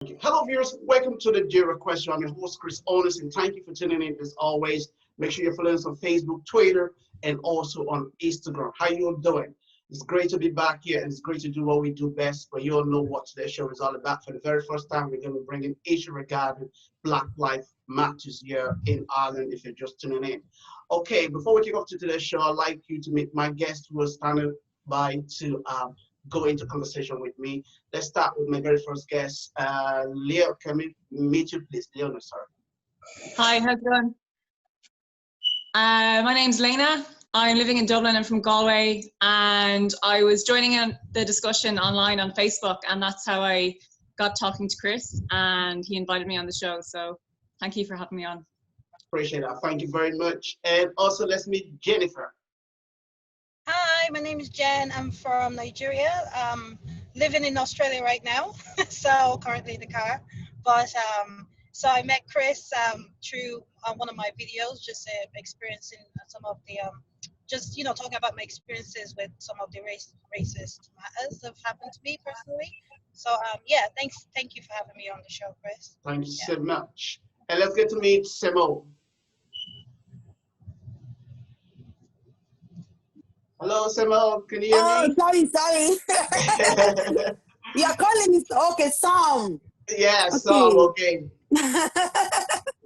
Hello, viewers. Welcome to the Jira Question. I'm your host, Chris Onus, and thank you for tuning in as always. Make sure you're following us on Facebook, Twitter, and also on Instagram. How you all doing? It's great to be back here, and it's great to do what we do best. But you all know what today's show is all about. For the very first time, we're going to bring an issue regarding Black Lives Matters here in Ireland, if you're just tuning in. Okay, before we kick off to today's show, I'd like you to meet my guest who is standing by to go into conversation with me. Let's start with my very first guest, Leo. Can we meet you, please? Leona, sorry. Hi, how's it going? My name's Lena. I'm living in Dublin. I'm from Galway, and I was joining in the discussion online on Facebook, and that's how I got talking to Chris, and he invited me on the show. So thank you for having me on. Appreciate that. Thank you very much. And also, let's meet Jennifer. Hi, my name is Jen. I'm from Nigeria. Living in Australia right now, so currently in the car. But so I met Chris through one of my videos, just experiencing some of the just talking about my experiences with some of the racist matters that have happened to me personally. So yeah, thank you for having me on the show, Chris. Thank you so much. And let's get to meet Simo. Hello, Simo. Can you hear me? Sorry. You're calling me. Okay, Sam. Yeah, okay. Sam. Okay.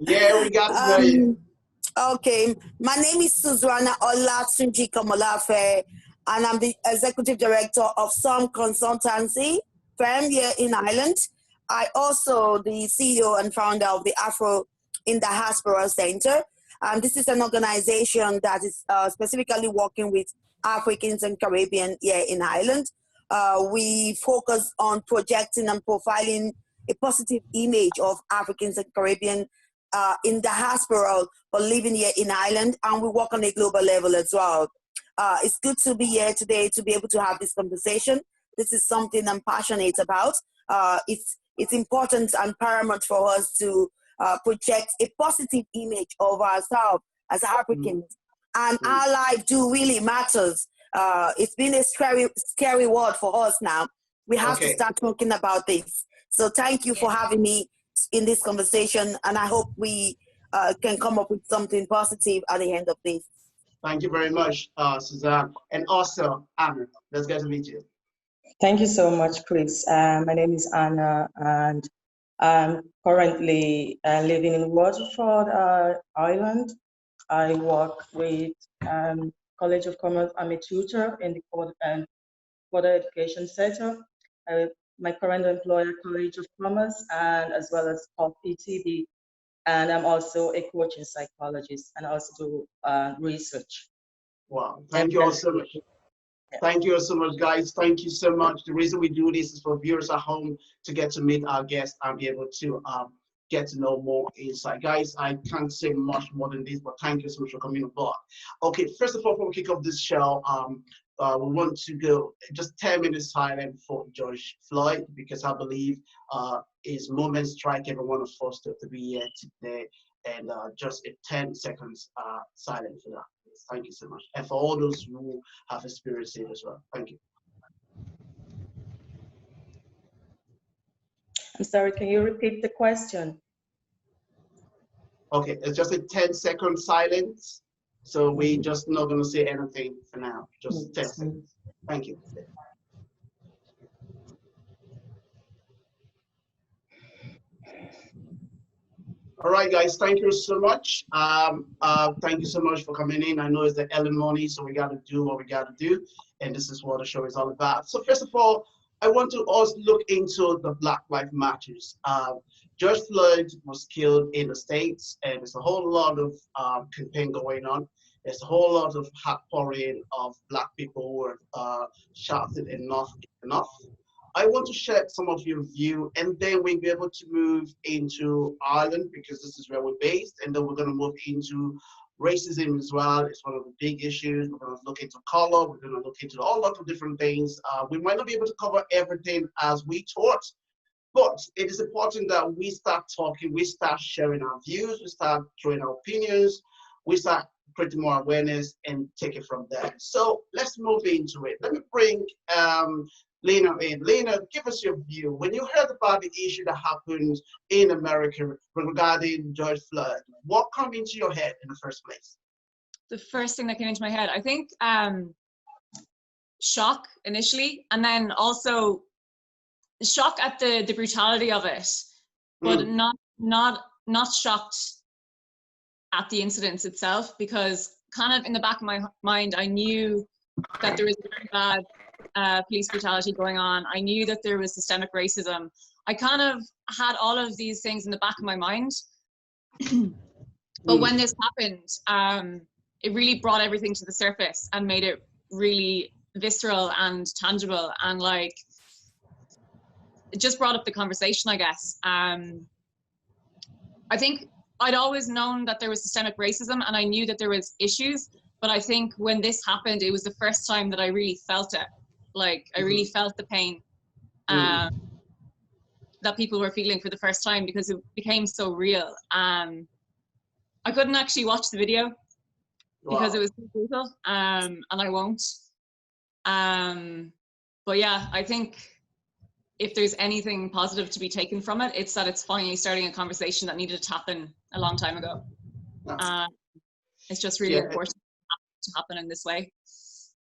Yeah, we got to know you. Okay, my name is Suzanna Olatunji Kamalafe, and I'm the executive director of some consultancy firm here in Ireland. I also the CEO and founder of the Afro in Diaspora Center. This is an organization that is specifically working with Africans and Caribbean here in Ireland. We focus on projecting and profiling a positive image of Africans and Caribbean in diaspora but living here in Ireland, and we work on a global level as well. It's good to be here today to be able to have this conversation. This is something I'm passionate about. It's important and paramount for us to project a positive image of ourselves as Africans. And our life do really matters. It's been a scary word for us now. We have to start talking about this. So thank you for having me in this conversation, and I hope we can come up with something positive at the end of this. Thank you very much, Suzanne. And also, Anna, let's get to meet you. Thank you so much, Chris. My name is Anna, and I'm currently living in Waterford, Ireland. I work with College of Commerce. I'm a tutor in the further education sector. My current employer, College of Commerce, and as well as PTB. And I'm also a coaching psychologist, and I also do research. Wow, thank you all so much. Thank you all so much, guys. Thank you so much. The reason we do this is for viewers at home to get to meet our guests and be able to get to know more insight. Guys, I can't say much more than this, but thank you so much for coming aboard. Okay, first of all, before we kick off this show, we want to go just 10 minutes silent for George Floyd, because I believe his moment strike every one of us to be here today, and just a 10 seconds silent for that. Thank you so much. And for all those who have experienced it as well. Thank you. I'm sorry, can you repeat the question? Okay, it's just a 10-second silence. So we just not gonna say anything for now, just 10 seconds. Thank you. All right, guys, thank you so much. Thank you so much for coming in. I know it's the early morning, so we gotta do what we gotta do. And this is what the show is all about. So first of all, I want to also look into the Black Lives Matters. George Floyd was killed in the States, and there's a whole lot of campaign going on. There's a whole lot of hat pouring of Black people who are shouting enough is enough. I want to share some of your view, and then we'll be able to move into Ireland, because this is where we're based, and then we're going to move into racism as well. It's one of the big issues. We're going to look into color. We're going to look into all lots of different things. We might not be able to cover everything as we thought, but it is important that we start talking, we start sharing our views, we start throwing our opinions, we start create more awareness and take it from there. So let's move into it. Let me bring Lena in. Lena, give us your view. When you heard about the issue that happened in America regarding George Floyd, what came into your head in the first place? The first thing that came into my head, I think, shock initially, and then also shock at the brutality of it, but not shocked at the incidents itself, because kind of in the back of my mind, I knew that there was very bad police brutality going on. I knew that there was systemic racism. I kind of had all of these things in the back of my mind. But when this happened, it really brought everything to the surface and made it really visceral and tangible, and like it just brought up the conversation, I guess. I think I'd always known that there was systemic racism and I knew that there was issues, but I think when this happened, it was the first time that I really felt it. Like I really felt the pain that people were feeling for the first time, because it became so real. I couldn't actually watch the video because it was so brutal, and I won't. But yeah, I think if there's anything positive to be taken from it, it's that it's finally starting a conversation that needed to happen a long time ago. It's just really important to happen in this way.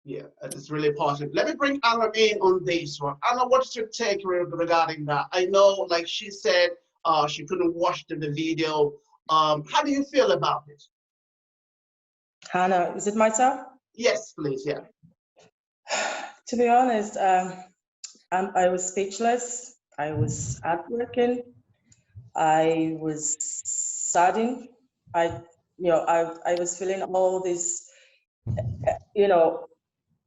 Yeah, it's really positive. Let me bring Anna in on this one. Anna, what's your take regarding that? I know, like she said, she couldn't watch the video. How do you feel about it? Hannah, is it myself? Yes, please, yeah. To be honest, I was speechless. I was heartbroken. I was saddened. I was feeling all this,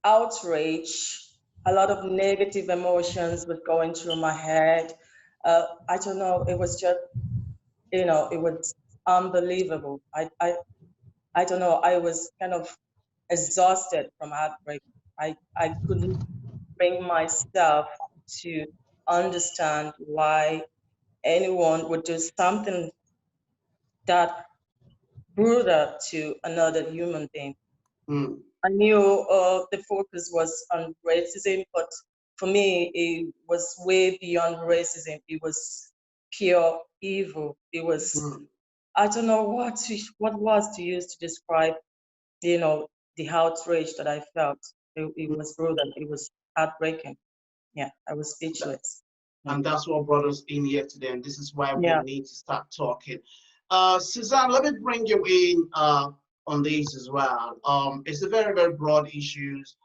outrage. A lot of negative emotions were going through my head. I don't know. It was just, it was unbelievable. I don't know. I was kind of exhausted from heartbreak. I couldn't bring myself to understand why anyone would do something that brutal to another human being. I knew the focus was on racism, but for me, it was way beyond racism. It was pure evil. It was, I don't know what was to use to describe, the outrage that I felt. It was brutal. It was heartbreaking. Yeah, I was speechless. And that's what brought us in here today. And this is why we need to start talking. Suzanne, let me bring you in on this as well. It's a very, very broad issues.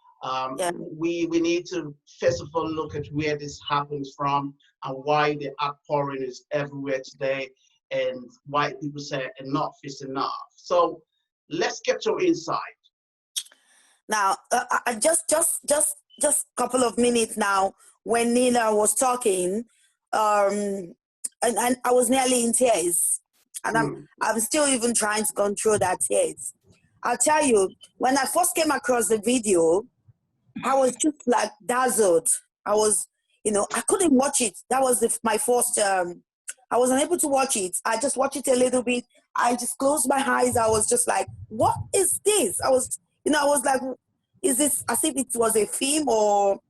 We need to first of all look at where this happens from and why the outpouring is everywhere today, and why people say enough is enough. So let's get your insight. Now, just a couple of minutes now, when Nina was talking, and I was nearly in tears, and I'm still even trying to control that tears. I'll tell you, when I first came across the video, I was just like dazzled. I was, I couldn't watch it. That was my first. I wasn't able to watch it. I just watched it a little bit. I just closed my eyes. I was just like, what is this? I was like, is this as if it was a film, or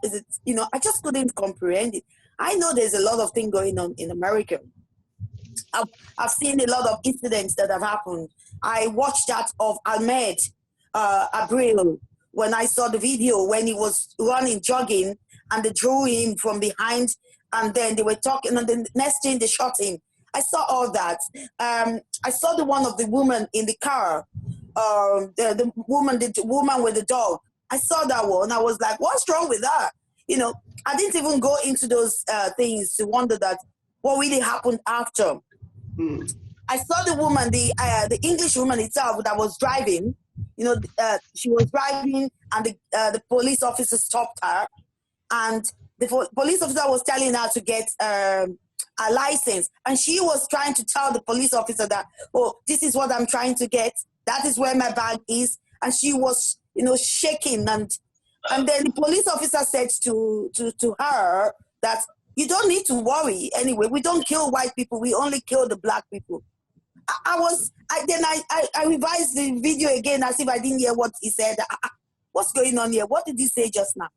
is it, I just couldn't comprehend it. I know there's a lot of things going on in America. I've seen a lot of incidents that have happened. I watched that of Ahmed Abril when I saw the video when he was running, jogging, and they drew him from behind, and then they were talking, and the next thing they shot him. I saw all that. I saw the one of the woman in the car, the woman with the dog. I saw that one. I was like, what's wrong with that? I didn't even go into those things to wonder that what really happened after. I saw the woman, the English woman itself that was driving. She was driving, and the police officer stopped her, and the police officer was telling her to get a license, and she was trying to tell the police officer that, oh, this is what I'm trying to get. That is where my bag is, and she was, shaking, and then the police officer said to her that you don't need to worry anyway. We don't kill white people. We only kill the black people. I revised the video again as if I didn't hear what he said. What's going on here? What did he say just now?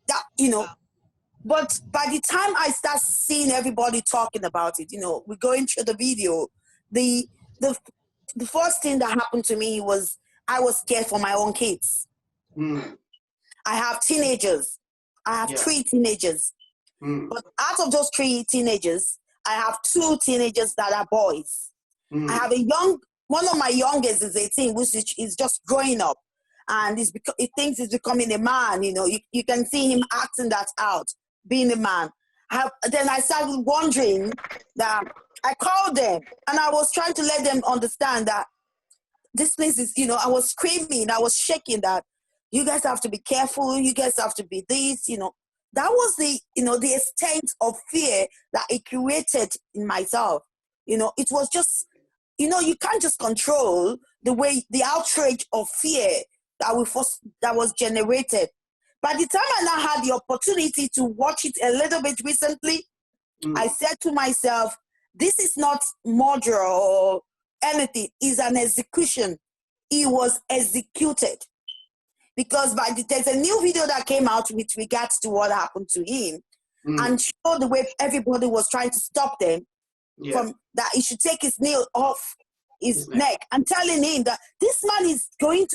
That, you know, but by the time I start seeing everybody talking about it, you know, we're going through the video, the first thing that happened to me was I was scared for my own kids. Mm. I have teenagers. I have 3 teenagers. Mm. But out of those 3 teenagers, I have 2 teenagers that are boys. Mm. I have one of my youngest is 18, which is just growing up. And he thinks he's becoming a man, you know. You can see him acting that out, being a man. Then I started wondering that I called them and I was trying to let them understand that this place is, you know, I was screaming, I was shaking that you guys have to be careful, you guys have to be this, you know. That was the extent of fear that it created in myself. You know, it was just, you know, you can't just control the outrage of fear that was generated. By the time I now had the opportunity to watch it a little bit recently, I said to myself, this is not murder or anything, it's an execution. He was executed. Because there's a new video that came out with regards to what happened to him and showed the way everybody was trying to stop them from that he should take his nail off his neck and telling him that this man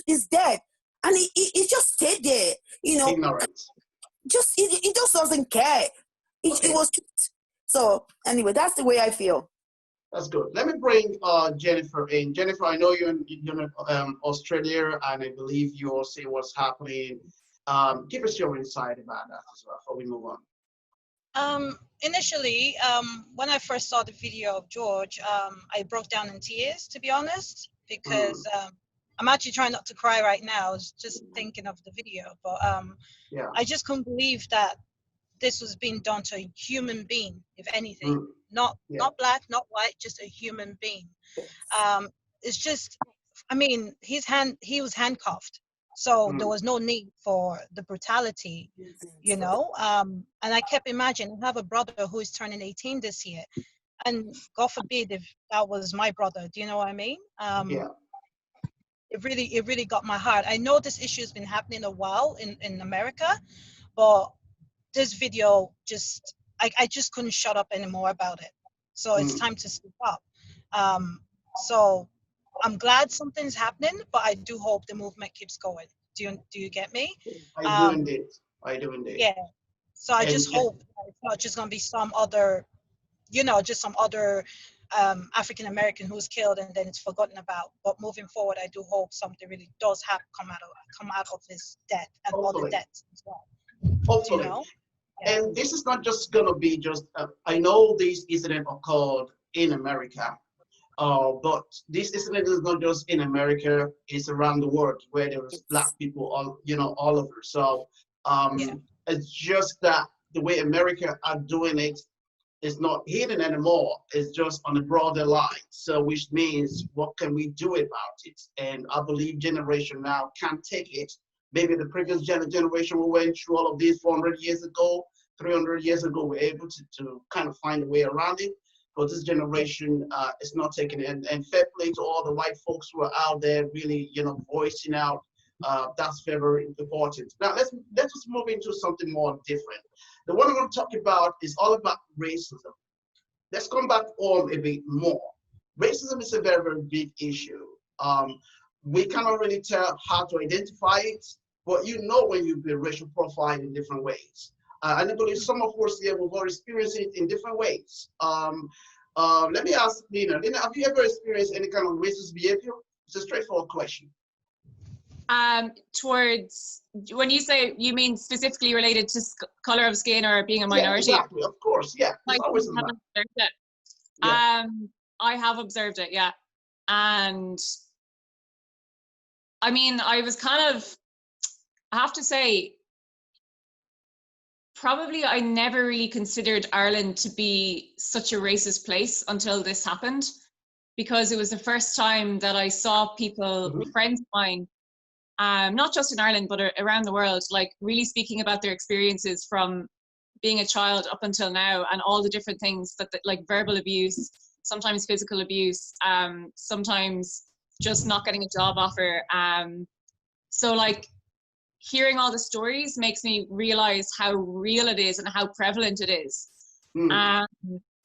is dead. And he just stayed there, you know. Ignorant. He just doesn't care. It was just, so anyway, that's the way I feel. That's good. Let me bring Jennifer in. Jennifer, I know you're in Australia, and I believe you all see what's happening. Give us your insight about that as well before we move on. Initially, when I first saw the video of George, I broke down in tears, to be honest, because I'm actually trying not to cry right now, just thinking of the video. But I just couldn't believe that this was being done to a human being, if anything. Not black, not white, just a human being. It's just, I mean, he was handcuffed, so there was no need for the brutality, you know. And I kept imagining, I have a brother who is turning 18 this year, and God forbid if that was my brother. Do you know what I mean? It really got my heart. I know this issue has been happening a while in America, but this video just, I just couldn't shut up anymore about it. So it's time to speak up. So I'm glad something's happening, but I do hope the movement keeps going. Do you get me? I do indeed. Yeah. So I just hope it's not just gonna be some other, you know, just some other African American who's killed and then it's forgotten about. But moving forward, I do hope something really does come out of this death and Hopefully. other deaths as well. Hopefully. You know? And this is not just going to be just, I know this incident occurred in America, but this incident is not just in America, it's around the world where there's Black people all over. So it's just that the way America are doing it is not hidden anymore, it's just on a broader line. So which means, what can we do about it? And I believe generation now can take it. Maybe the previous generation we went through all of this 400 years ago, 300 years ago, we're able to kind of find a way around it. But this generation is not taking it. And fair play to all the white folks who are out there really, you know, voicing out. That's very, very important. Now let's just move into something more different. The one I'm going to talk about is all about racism. Let's come back on a bit more. Racism is a very, very big issue. We cannot really tell how to identify it, but you know when you've been racial profiled in different ways. And I believe some of us here will experience it in different ways. Let me ask Lena. Lena, have you ever experienced any kind of racist behavior? It's a straightforward question. Towards, when you say, you mean specifically related to color of skin or being a minority? Yeah, exactly, of course, yeah. It's always in that. I have observed it, yeah. And I mean, I was kind of, I have to say, probably I never really considered Ireland to be such a racist place until this happened, because it was the first time that I saw people, friends of mine, not just in Ireland, but around the world, like really speaking about their experiences from being a child up until now and all the different things that like verbal abuse, sometimes physical abuse, sometimes just not getting a job offer. So like hearing all the stories makes me realize how real it is and how prevalent it is.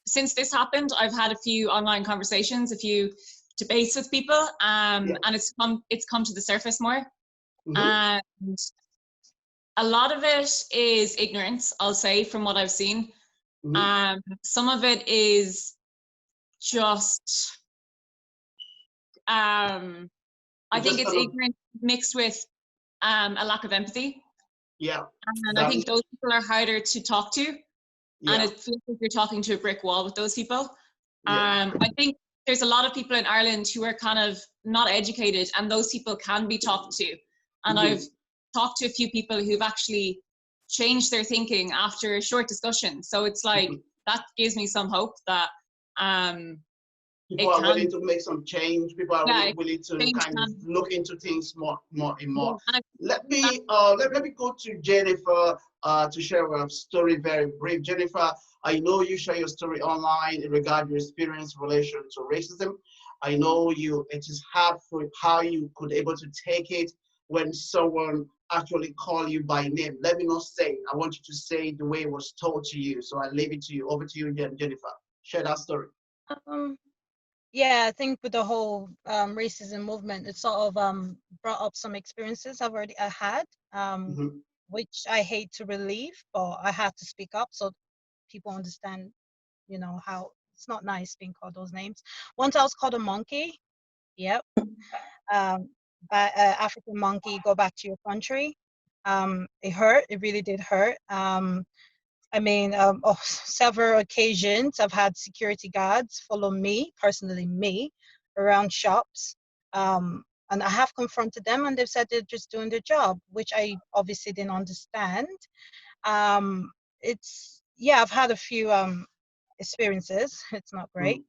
Since this happened, I've had a few online conversations, a few debates with people, and it's come to the surface more. And a lot of it is ignorance, I'll say, from what I've seen. Some of it is just, I think it's ignorance mixed with a lack of empathy. And I think those people are harder to talk to. And it feels like you're talking to a brick wall with those people. I think there's a lot of people in Ireland who are kind of not educated, and those people can be talked to. And I've talked to a few people who've actually changed their thinking after a short discussion. So it's like, that gives me some hope that people are willing to make some change. People are willing to kind of look into things more and more. Let me go to Jennifer to share a story, very brief. Jennifer, I know you share your story online in regard to your experience in relation to racism. I know it is hard for how you could able to take it when someone actually call you by name. Let me not say it. I want you to say it the way it was told to you. So I leave it to you. Over to you again, Jennifer. Share that story. Yeah, I think with the whole racism movement, it sort of brought up some experiences I had, which I hate to relieve, but I had to speak up so people understand, you know, how it's not nice being called those names. Once I was called a monkey. Yep. By African monkey, go back to your country. It hurt. It really did hurt. I mean, on several occasions, I've had security guards follow me, personally me, around shops. And I have confronted them, and they've said they're just doing their job, which I obviously didn't understand. I've had a few experiences. It's not great.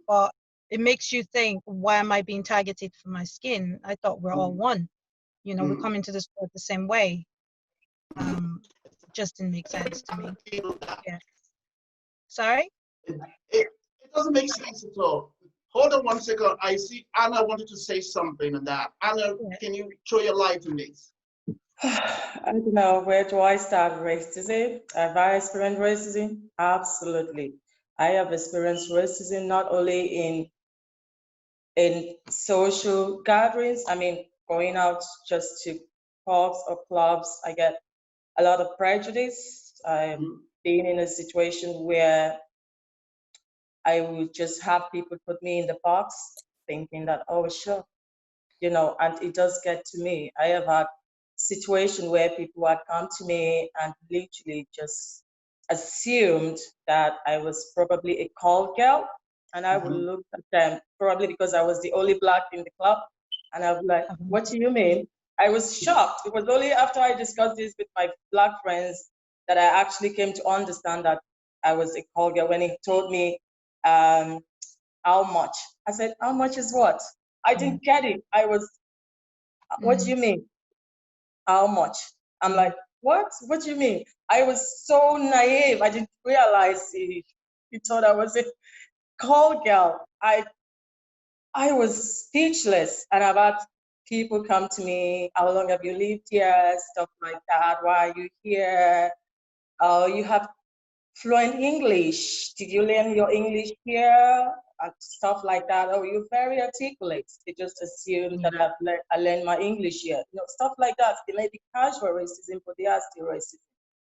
But it makes you think, why am I being targeted for my skin? I thought we're all one. You know, we come into this world the same way. Just didn't make sense to me. Yeah. Sorry? It doesn't make sense at all. Hold on one second. I see Anna wanted to say something on that. Anna, can you show your light on this? I don't know, where do I start racism? Have I experienced racism? Absolutely. I have experienced racism not only in social gatherings. I mean, going out just to pubs or clubs, I get a lot of prejudice. I'm being in a situation where I would just have people put me in the box thinking that, oh, sure, you know, and it does get to me. I have had situation where people had come to me and literally just assumed that I was probably a call girl, and I would look at them, probably because I was the only Black in the club, and I was like, what do you mean? I was shocked. It was only after I discussed this with my Black friends that I actually came to understand that I was a call girl. When he told me how much, I said, how much is what? I didn't get it. I was, what do you mean? How much? I'm like, what? What do you mean? I was so naive. I didn't realize he thought I was a call girl. I was speechless, and I've had people come to me, how long have you lived here? Stuff like that. Why are you here? Oh, you have fluent English. Did you learn your English here? And stuff like that. Oh, you're very articulate. They just assume that I learned my English here. You know, stuff like that. They may be casual racism, but they are still racist.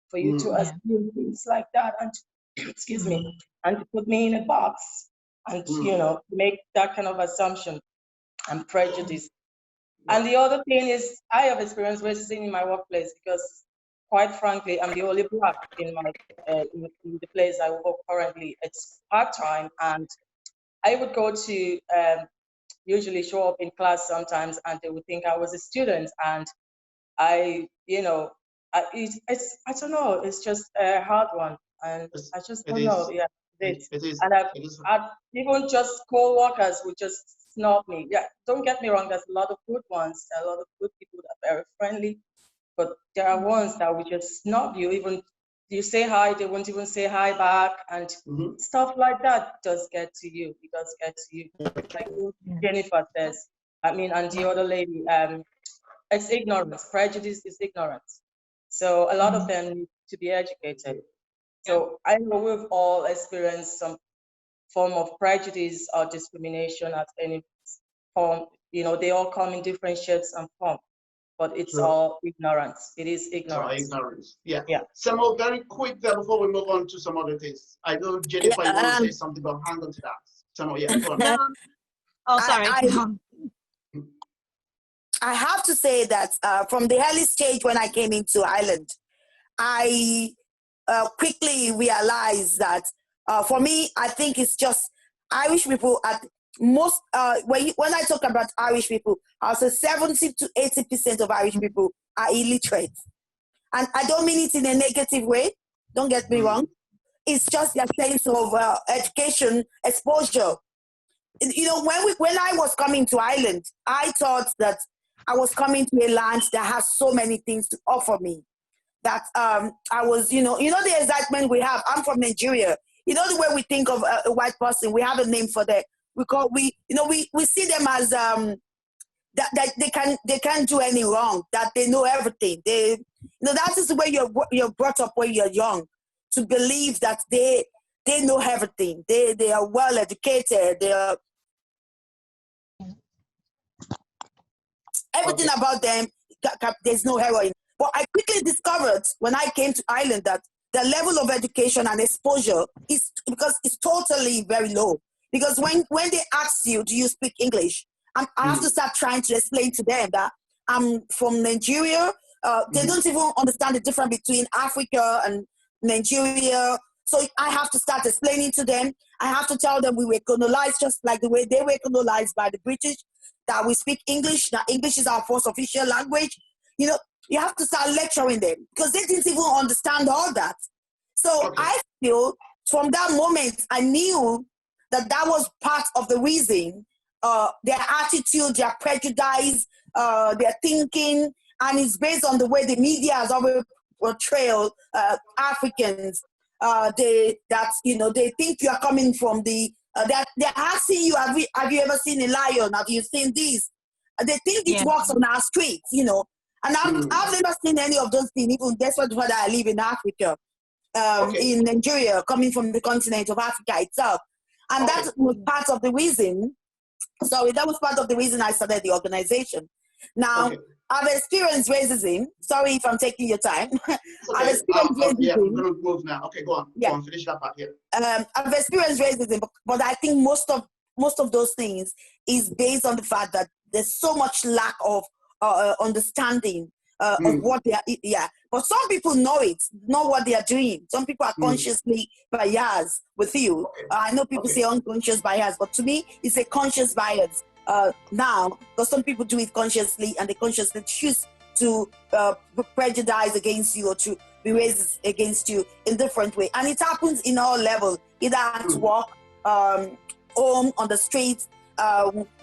For you to assume things like that and excuse me, and to put me in a box and you know, make that kind of assumption and prejudice. And the other thing is, I have experienced racism in my workplace because, quite frankly, I'm the only Black in my in the place I work currently. It's part-time, and I would go to usually show up in class sometimes, and they would think I was a student, and I, you know, I don't know. It's just a hard one, and I just don't know. Yeah, it is. And I've even just co-workers would just snub me. Yeah, don't get me wrong. There's a lot of good ones. There are a lot of good people that are very friendly, but there are ones that would just snub you, even you say hi, they won't even say hi back, and stuff like that does get to you. It does get to you. Like Jennifer says, I mean, and the other lady, it's ignorance. Prejudice is ignorance. So a lot of them need to be educated. So I know we've all experienced some form of prejudice or discrimination at any form. You know, they all come in different shapes and forms, but it's all ignorance. It is ignorance. Ignorance. Yeah. Yeah. Samuel, very quick there before we move on to some other things. I know Jennifer, you want to say something, but hang on to that. Samuel, yeah, go on. Oh, sorry. I have to say that from the early stage when I came into Ireland, I quickly realized that for me, I think it's just Irish people at most, when I talk about Irish people, I'll say 70 to 80% of Irish people are illiterate. And I don't mean it in a negative way, don't get me wrong. It's just their sense of education, exposure. You know, when I was coming to Ireland, I thought that I was coming to a land that has so many things to offer me. That I was, you know the excitement we have. I'm from Nigeria. You know the way we think of a white person, we have a name for that. We see them as that they can't do any wrong. That they know everything. That is the way you're brought up when you're young, to believe that they know everything. They are well educated. They are everything about them. There's no error in. But I quickly discovered when I came to Ireland that the level of education and exposure is because it's totally very low. Because when they ask you, do you speak English? I have to start trying to explain to them that I'm from Nigeria. They don't even understand the difference between Africa and Nigeria. So I have to start explaining to them. I have to tell them we were colonized just like the way they were colonized by the British, that we speak English, that English is our first official language. You know, you have to start lecturing them because they didn't even understand all that. So I feel from that moment, I knew that was part of the reason, their attitude, their prejudice, their thinking, and it's based on the way the media has always portrayed Africans. They think you are coming from they're asking you, have you ever seen a lion? Have you seen this? They think it walks on our streets, you know. And I've never seen any of those things, even despite the fact that I live in Africa, in Nigeria, coming from the continent of Africa itself. And that was part of the reason, that was part of the reason I started the organization. Now, I've experienced racism. Sorry if I'm taking your time. I've experienced racism. Yeah, we're going to move now. Okay, go on. Yeah. Go on, finish that part here. I've experienced racism, but I think most of those things is based on the fact that there's so much lack of understanding of what they are. Yeah, but some people know what they are doing. Some people are consciously biased with you. I know people say unconscious bias, but to me, it's a conscious bias now, because some people do it consciously and they consciously choose to prejudice against you or to be racist against you in different way. And it happens in all levels, either at work, home, on the streets.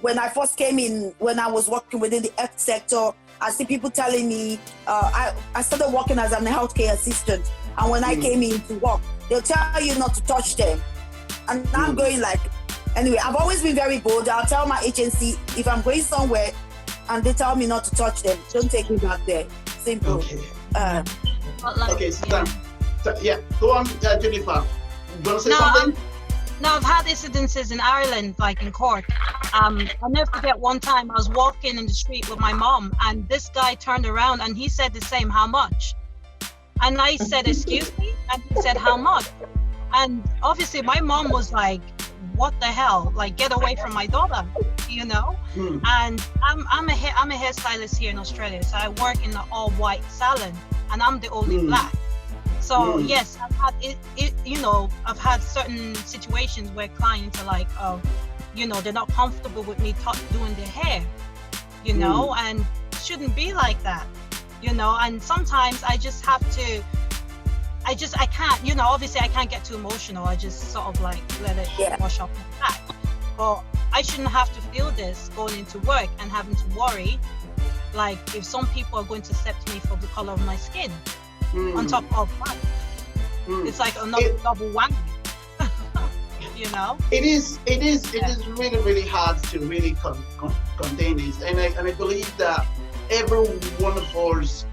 When I first came in, when I was working within the health sector, I see people telling me, I started working as an healthcare assistant. And when I came in to work, they'll tell you not to touch them. And I'm going like, anyway, I've always been very bold. I'll tell my agency, if I'm going somewhere and they tell me not to touch them, don't take me back there. Simple. Okay. Yeah, go on, Jennifer. You want to say something? No, I've had incidences in Ireland, like in Cork. I'll never forget one time I was walking in the street with my mom, and this guy turned around and he said the same, how much? And I said, excuse me? And he said, how much? And obviously my mom was like, what the hell? Like, get away from my daughter, you know? And I'm a hairstylist here in Australia, so I work in an all-white salon, and I'm the only black. So yes, I've had I've had certain situations where clients are like, they're not comfortable with me doing their hair, and it shouldn't be like that, and sometimes I just have to, I can't, obviously I can't get too emotional. I just sort of like let it wash off my back. But I shouldn't have to feel this going into work and having to worry, like if some people are going to accept me for the color of my skin. On top of that, it's like another double whammy. You know, it is really, really hard to really contain this, and I believe that every one of us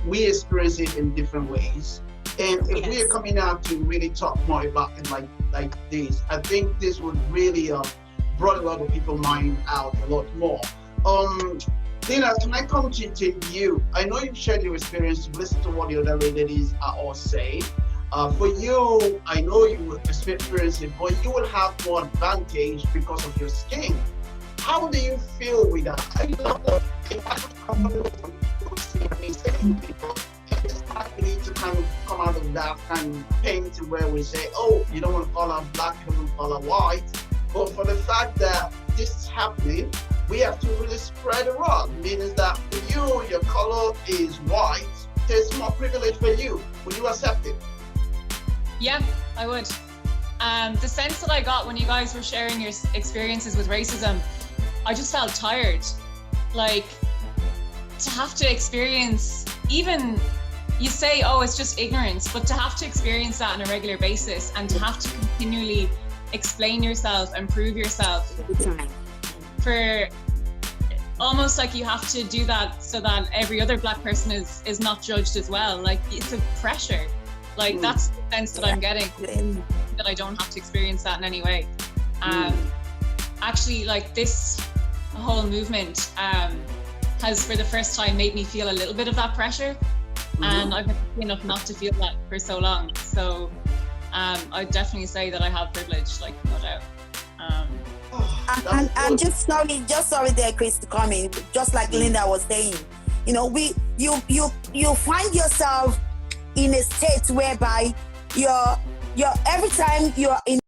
we experience it in different ways. And if we are coming out to really talk more about it like this, I think this would really brought a lot of people's mind out a lot more. Dina, can I come to you? I know you've shared your experience. You've listened to what the other ladies are all saying. For you, I know you will experience it, but you will have more advantage because of your skin. How do you feel with that? I love that. We need to kind of come out of that kind of pain to where we say, oh, you don't want to call out black, you don't want to call out white. But for the fact that this is happening, we have to really spread it around. Meaning that for you, your color is white. There's more privilege for you. Would you accept it? Yeah, I would. The sense that I got when you guys were sharing your experiences with racism, I just felt tired. Like, to have to experience, even you say, oh, it's just ignorance, but to have to experience that on a regular basis and to have to continually explain yourself and prove yourself for almost like you have to do that so that every other black person is not judged as well. Like, it's a pressure. Like, that's the sense that I'm getting, that I don't have to experience that in any way. Actually, like, this whole movement has for the first time made me feel a little bit of that pressure. And I've been lucky enough not to feel that for so long. So I'd definitely say that I have privilege, like, no doubt. And just sorry there, Chris, to come in. Just like Linda was saying, you know, you find yourself in a state whereby you're every time you're in